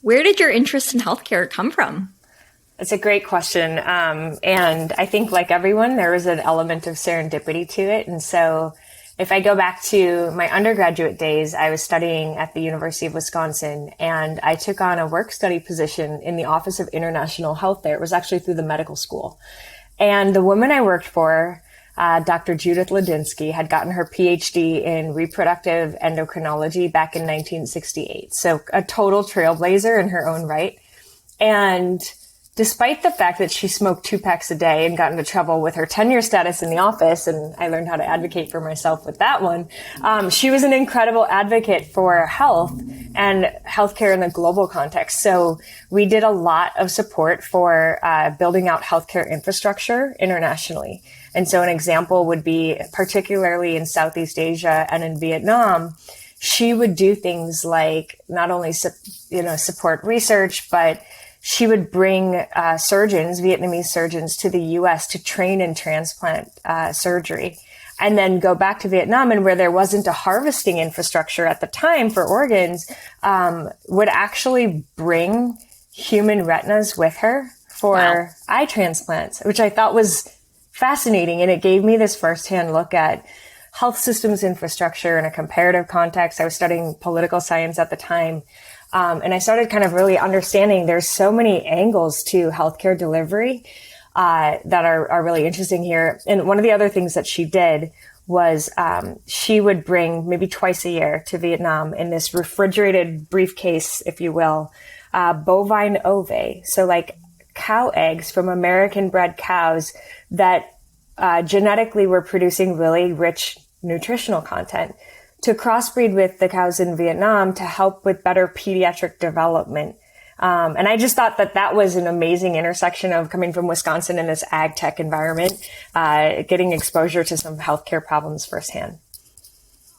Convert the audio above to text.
Where did your interest in healthcare come from? It's a great question. And I think like everyone, there was an element of serendipity to it. And so if I go back to my undergraduate days, I was studying at the University of Wisconsin, and I took on a work study position in the Office of International Health there. It was actually through the medical school. And the woman I worked for, Dr. Judith Ladinsky, had gotten her Ph.D. in reproductive endocrinology back in 1968. So a total trailblazer in her own right. And despite the fact that she smoked 2 packs a day and got into trouble with her tenure status in the office, and I learned how to advocate for myself with that one, she was an incredible advocate for health and healthcare in the global context. So we did a lot of support for building out healthcare infrastructure internationally. And so an example would be, particularly in Southeast Asia and in Vietnam, she would do things like not only support research, but she would bring surgeons, Vietnamese surgeons, to the U.S. to train in transplant surgery, and then go back to Vietnam, and where there wasn't a harvesting infrastructure at the time for organs, would actually bring human retinas with her for eye transplants, which I thought was fascinating. And it gave me this firsthand look at health systems infrastructure in a comparative context. I was studying political science at the time. And I started kind of really understanding there's so many angles to healthcare delivery that are really interesting here. And one of the other things that she did was she would bring maybe twice a year to Vietnam in this refrigerated briefcase, if you will, bovine ove. So like cow eggs from American bred cows that genetically were producing really rich nutritional content, to crossbreed with the cows in Vietnam to help with better pediatric development. And I just thought that that was an amazing intersection of coming from Wisconsin in this ag tech environment, getting exposure to some healthcare problems firsthand.